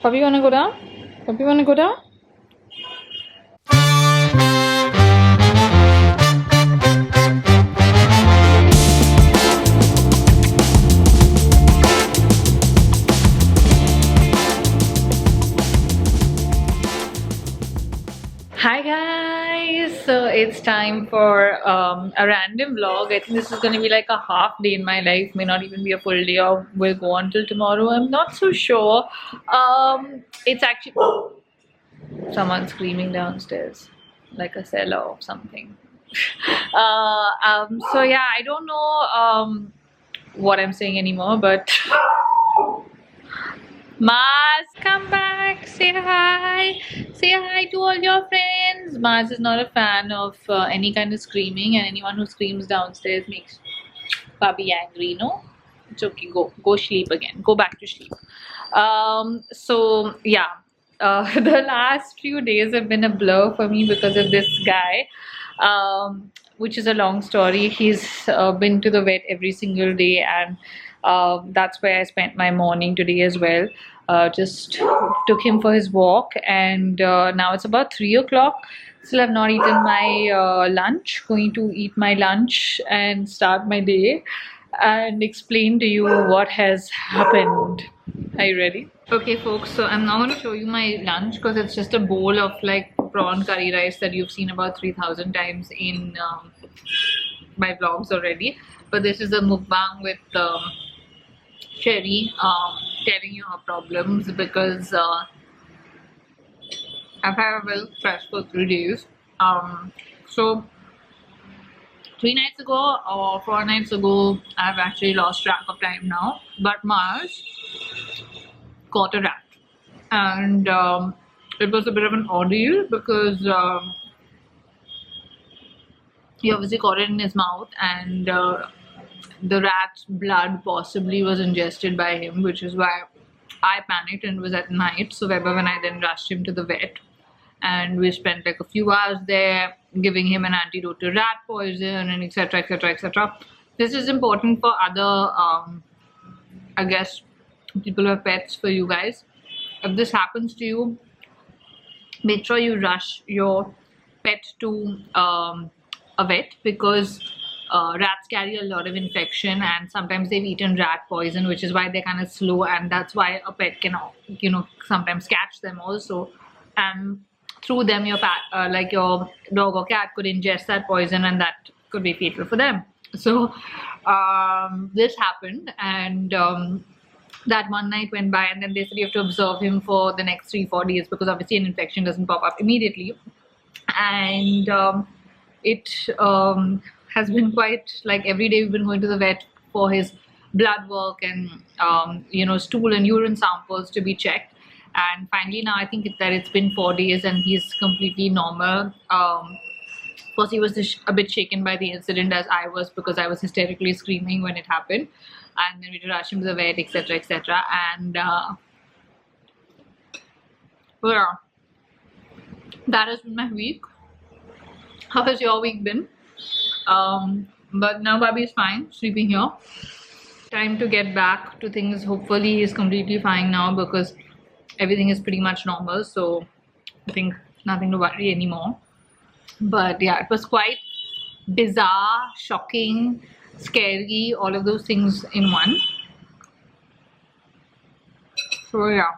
Puppy, wanna go down? Puppy, wanna go down? Hi guys, so it's time for a random vlog. I think this is going to be like a half day in my life, may not even be a full day, or will go on till tomorrow. I'm not so sure. It's actually someone screaming downstairs, like a seller or something. So yeah, I don't know what I'm saying anymore, but Mars, come back, say hi, to all your friends. Mars is not a fan of any kind of screaming, and anyone who screams downstairs makes Bobby angry. No, it's okay. Go sleep again. Go back to sleep. So yeah, the last few days have been a blur for me because of this guy. Which is a long story. He's been to the vet every single day, and that's where I spent my morning today as well. Just took him for his walk, and now it's about 3 o'clock. Still have not eaten my lunch. Going to eat my lunch and start my day and explain to you what has happened. Are you ready? Okay folks, so I'm now going to show you my lunch because it's just a bowl of like prawn curry rice that you've seen about 3,000 times in my vlogs already. But this is a mukbang with Sherry telling you her problems because I've had a well stressful 3 days. So 3 nights ago or 4 nights ago, I've actually lost track of time now. But Mars caught a rat, and it was a bit of an ordeal because he obviously caught it in his mouth, and the rat's blood possibly was ingested by him, which is why I panicked, and it was at night. So when I then rushed him to the vet, and we spent like a few hours there giving him an antidote to rat poison and etc, etc, etc. This is important for other I guess people who have pets. For you guys, if this happens to you, make sure you rush your pet to a vet, because rats carry a lot of infection, and sometimes they've eaten rat poison, which is why they're kind of slow, and that's why a pet can sometimes catch them also, and through them your like your dog or cat could ingest that poison, and that could be fatal for them. So this happened, and that one night went by, and then they said you have to observe him for the next 3-4 days because obviously an infection doesn't pop up immediately. And it has been quite like every day we've been going to the vet for his blood work and stool and urine samples to be checked. And finally now I think that it's been 4 days and he's completely normal. Of course, he was a bit shaken by the incident, as I was, because I was hysterically screaming when it happened, and then we had to rush him to the vet, etc, etc. And yeah, that has been my week. How has your week been? But now Bobby is fine, sleeping here. Time to get back to things. Hopefully he's completely fine now because everything is pretty much normal, so I think nothing to worry anymore. But yeah, it was quite bizarre, shocking, scary, all of those things in one. So yeah.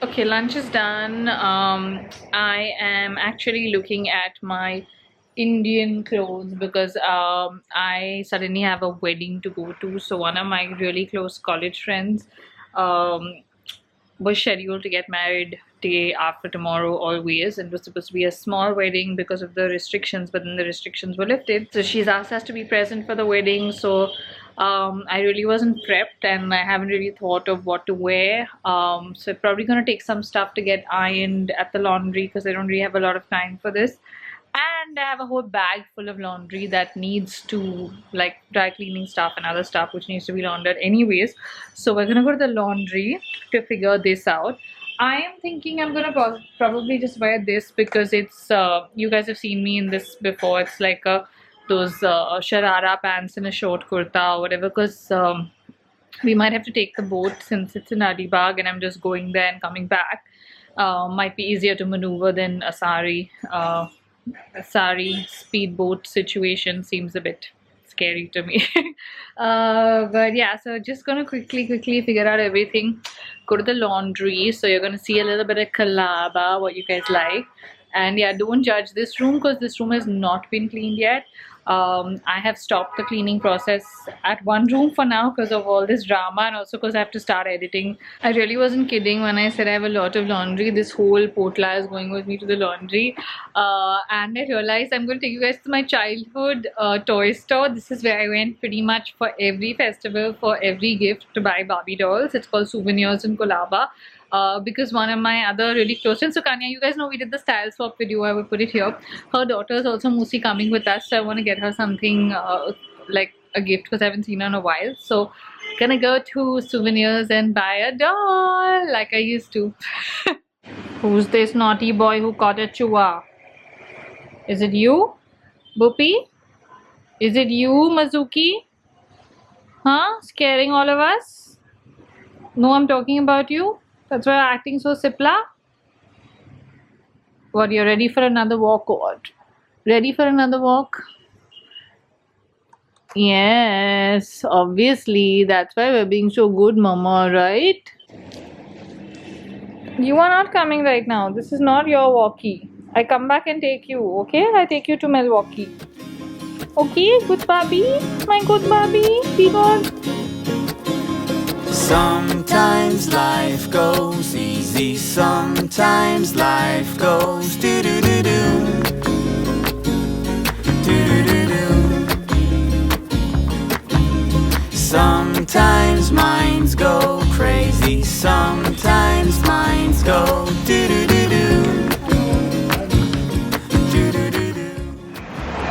Okay, lunch is done. I am actually looking at my Indian clothes because I suddenly have a wedding to go to. So one of my really close college friends was scheduled to get married day after tomorrow always, and it was supposed to be a small wedding because of the restrictions, but then the restrictions were lifted, so she's asked us to be present for the wedding. So I really wasn't prepped, and I haven't really thought of what to wear, so probably gonna take some stuff to get ironed at the laundry because I don't really have a lot of time for this. And I have a whole bag full of laundry that needs to, like, dry cleaning stuff and other stuff which needs to be laundered anyways. So we're gonna go to the laundry to figure this out. I am thinking I'm gonna probably just wear this because it's you guys have seen me in this before. It's like those sharara pants and a short kurta or whatever, because We might have to take the boat since it's in Alibag and I'm just going there and coming back. Might be easier to maneuver than a sari speedboat situation. Seems a bit scary to me. But yeah, so just gonna quickly figure out everything, go to the laundry. So you're gonna see a little bit of Kalaba, what you guys like. And yeah, don't judge this room because this room has not been cleaned yet. I have stopped the cleaning process at one room for now because of all this drama, and also because I have to start editing. I really wasn't kidding when I said I have a lot of laundry. This whole potla is going with me to the laundry, and I realized I'm going to take you guys to my childhood toy store. This is where I went pretty much for every festival, for every gift to buy Barbie dolls. It's called Souvenirs in Colaba. Because one of my other really close friends, so Kanya, you guys know we did the style swap video. I will put it here. Her daughter is also Musi coming with us, so I want to get her something like a gift because I haven't seen her in a while. So gonna go to Souvenirs and buy a doll like I used to. Who's this naughty boy who caught a chua? Is it you, Boopy? Is it you, Mazuki? Huh? Scaring all of us? No, I'm talking about you. That's why you're acting so Sipla. What, you're ready for another walk or what? Ready for another walk? Yes, obviously. That's why we're being so good, Mama, right? You are not coming right now. This is not your walkie. I come back and take you, okay? I take you to Milwaukee. Okay, good Barbie. My good Barbie. Be good. Sometimes life goes easy, sometimes life goes do-do-do-do, do-do-do-do. Sometimes minds go crazy, sometimes minds go do-do-do-do, do-do-do-do.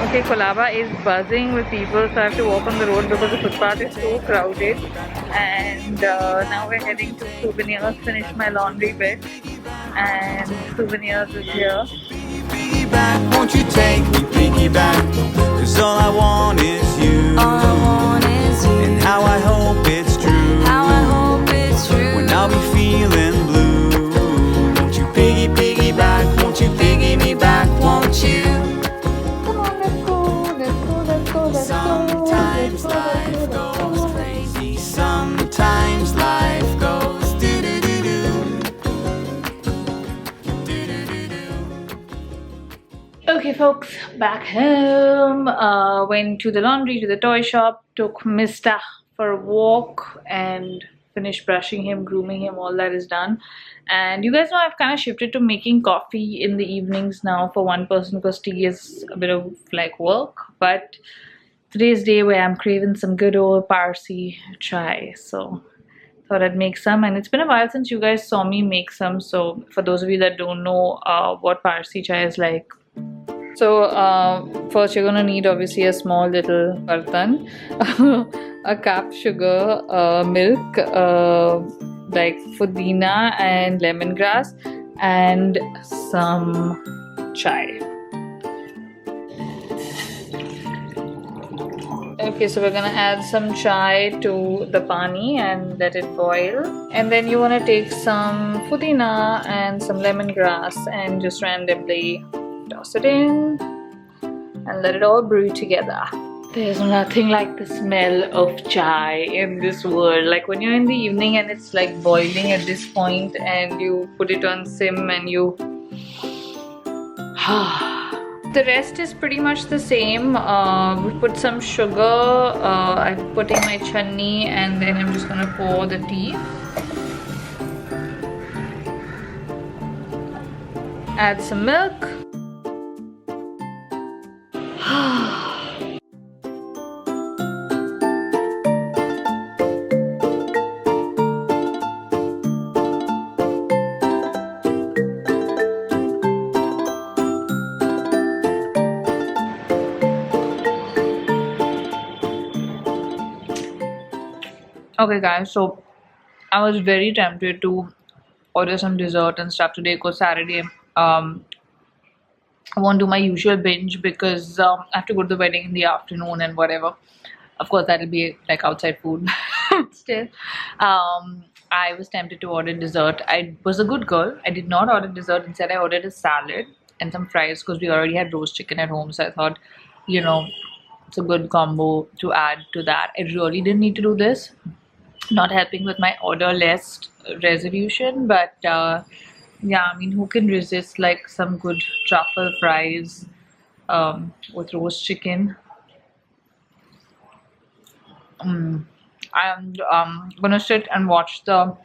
Okay, Colaba is buzzing with people, so I have to walk on the road because the footpath is so crowded. And now we're heading to Souvenirs, finish my laundry bit, and Souvenirs is here. Piggyback, won't you take me piggyback? Cause all I want is you. All I want is you. And how I hope it's true. How I hope it's true. When I'll be feeling blue. Won't you piggyback? Won't you piggy me back? Won't you? Come on, let's go, let's go, let's go, let's Sometimes go, life goes crazy. Sometimes life goes do-do-do-do. Do-do-do-do. Okay, folks, back home. Went to the laundry, to the toy shop, took Mr. for a walk, and finished brushing him, grooming him. All that is done. And you guys know I've kind of shifted to making coffee in the evenings now for one person because tea is a bit of like work. But today's day where I'm craving some good old Parsi chai, so thought I'd make some. And it's been a while since you guys saw me make some, so for those of you that don't know what Parsi chai is like, so first you're gonna need obviously a small little bartan, a cup sugar, milk, like pudina and lemongrass, and some chai. Okay, so we're gonna add some chai to the pani and let it boil. And then you wanna take some pudina and some lemongrass and just randomly toss it in and let it all brew together. There's nothing like the smell of chai in this world. Like when you're in the evening and it's like boiling at this point and you put it on sim and you the rest is pretty much the same. We put some sugar, I'm putting my chutney, and then I'm just gonna pour the tea. Add some milk. Okay guys, so I was very tempted to order some dessert and stuff today because Saturday I won't do my usual binge because I have to go to the wedding in the afternoon and whatever. Of course that'll be like outside food. Still, I was tempted to order dessert. I was a good girl. I did not order dessert. Instead, I ordered a salad and some fries because we already had roast chicken at home. So I thought, you know, it's a good combo to add to that. I really didn't need to do this. Not helping with my order list resolution, but yeah, I mean, who can resist like some good truffle fries with roast chicken? I'm gonna sit and watch the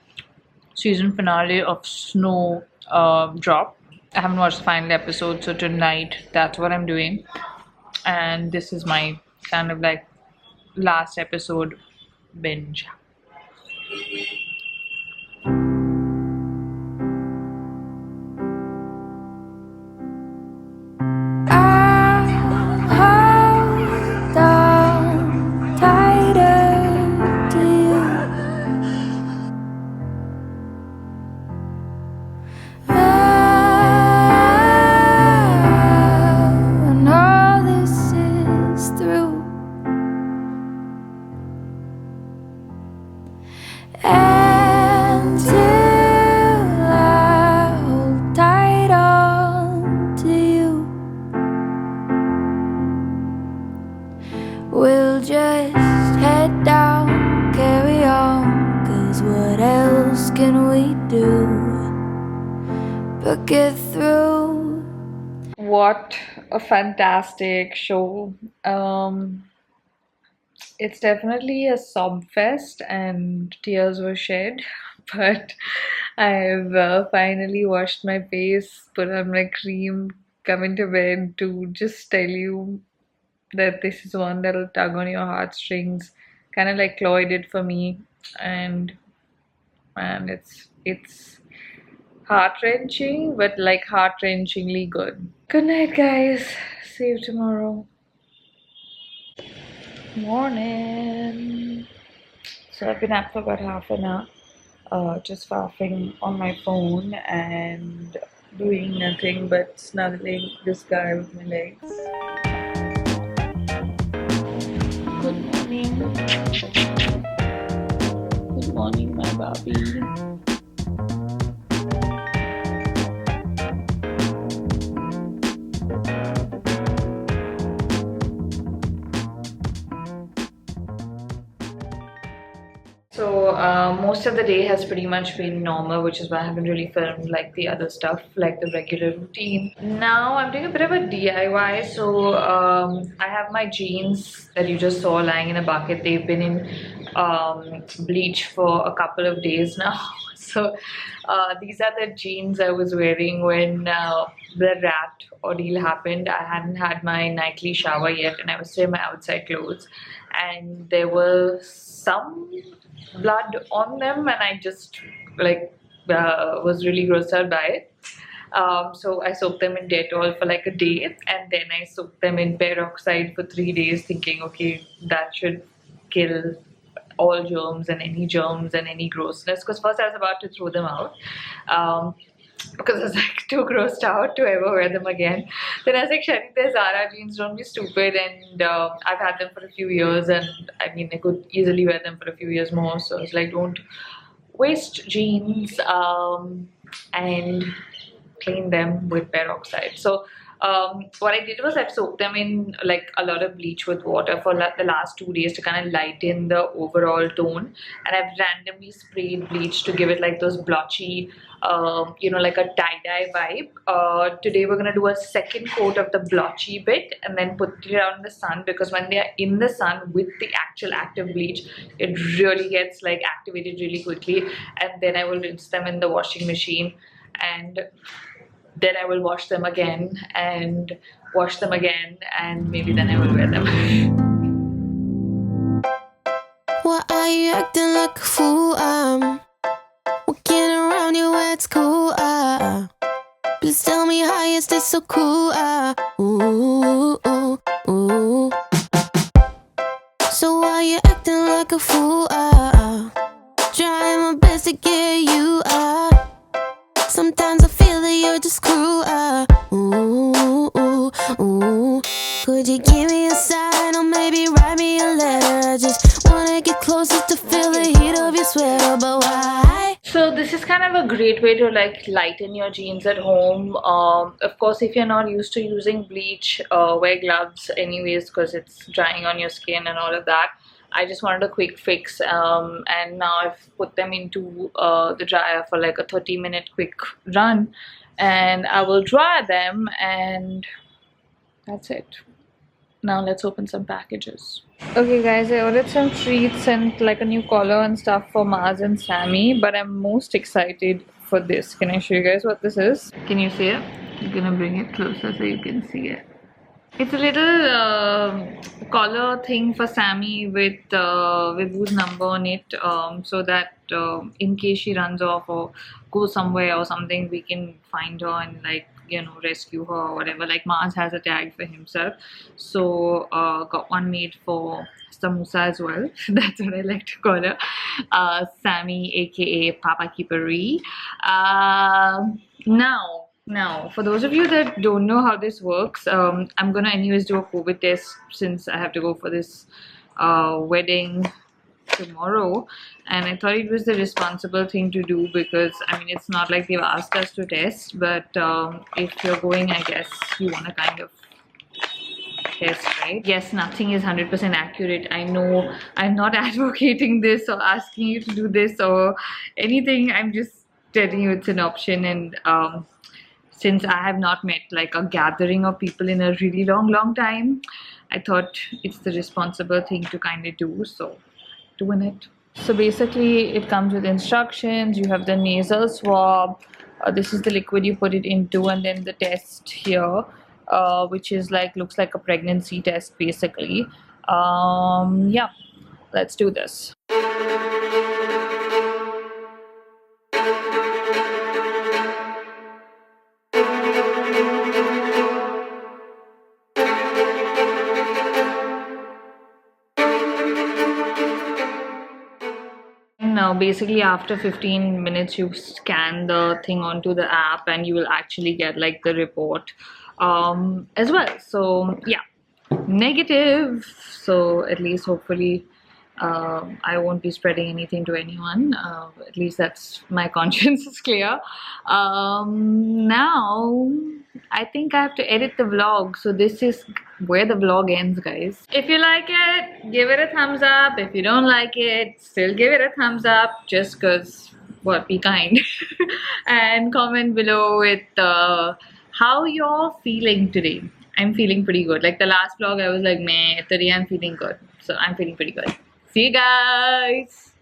season finale of Snowdrop. I haven't watched the final episode, so tonight that's what I'm doing, and this is my kind of like last episode binge. Hold on tighter to you. When all this is through, until I hold tight on to you. We'll just head down, carry on, 'cause what else can we do but get through? What a fantastic show. It's definitely a sob fest and tears were shed, but I've finally washed my face, put on my cream, come into bed to just tell you that this is one that'll tug on your heartstrings, kind of like Chloe did for me, and man, it's heart-wrenching, but like heart-wrenchingly good. Good night, guys. See you tomorrow. Morning. So I've been up for about half an hour, just faffing on my phone and doing nothing but snuggling this guy with my legs. Good morning. Good morning, my Barbie. So most of the day has pretty much been normal, which is why I haven't really filmed like the other stuff, like the regular routine. Now I'm doing a bit of a DIY. So I have my jeans that you just saw lying in a bucket. They've been in bleach for a couple of days now. So these are the jeans I was wearing when the rat ordeal happened. I hadn't had my nightly shower yet, and I was still in my outside clothes, and there was some blood on them, and I just like was really grossed out by it. So I soaked them in Dettol for like a day, and then I soaked them in peroxide for 3 days, thinking, okay, that should kill all germs and any grossness. Because first I was about to throw them out, because I was like too grossed out to ever wear them again. Then I was like, Shani, they're Zara jeans, don't be stupid. And I've had them for a few years, and I mean, I could easily wear them for a few years more. So I was like, don't waste jeans, and clean them with peroxide. So what I did was I soaked them in like a lot of bleach with water for the last 2 days to kind of lighten the overall tone, and I've randomly sprayed bleach to give it like those blotchy, you know, like a tie-dye vibe. Today we're gonna do a second coat of the blotchy bit and then put it out in the sun, because when they are in the sun with the actual active bleach, it really gets like activated really quickly, and then I will rinse them in the washing machine, and then I will wash them again and wash them again, and maybe then I will wear them. Why are you acting like a fool? I'm walking around you where it's cool. Please tell me how you stay so cool. Ooh, ooh, ooh. So why you acting like a fool? Trying my best to get you. Sometimes I feel that you're just cruel. Ooh, ooh, ooh. Could you give me a sign or maybe write me a letter? I just wanna get closer to feel it sweater, but why? So this is kind of a great way to like lighten your jeans at home. Of course, if you're not used to using bleach, wear gloves anyways because it's drying on your skin and all of that. I just wanted a quick fix, and now I've put them into the dryer for like a 30-minute quick run, and I will dry them, and that's it. Now let's open some packages. Okay guys, I ordered some treats and like a new collar and stuff for Mars and Sammy, but I'm most excited for this. Can I show you guys what this is? Can you see it? I'm gonna bring it closer so you can see it. It's a little collar thing for Sammy with whose number on it, so that in case she runs off or goes somewhere or something, we can find her and like, you know, rescue her or whatever. Like Mars has a tag for himself, so got one made for Samosa as well. That's what I like to call her, Sammy, aka Papa Keepery. Now, for those of you that don't know how this works, I'm gonna anyways do a COVID test since I have to go for this wedding tomorrow, and I thought it was the responsible thing to do because I mean it's not like they've asked us to test, but if you're going, I guess you want to kind of test, right? Yes, nothing is 100% accurate. I know I'm not advocating this or asking you to do this or anything. I'm just telling you it's an option, and since I have not met like a gathering of people in a really long time, I thought it's the responsible thing to kind of do, so doing it. So basically it comes with instructions. You have the nasal swab, this is the liquid you put it into, and then the test here, which is like, looks like a pregnancy test basically. Yeah, let's do this. Now basically after 15 minutes you scan the thing onto the app and you will actually get like the report as well. So yeah, negative, so at least hopefully I won't be spreading anything to anyone. At least that's my conscience is clear. Now I think I have to edit the vlog, so this is where the vlog ends, guys. If you like it, give it a thumbs up. If you don't like it, still give it a thumbs up, just cause what, be kind. And comment below with how you're feeling today. I'm feeling pretty good. Like the last vlog I was like meh, today I'm feeling good, so I'm feeling pretty good. See you guys.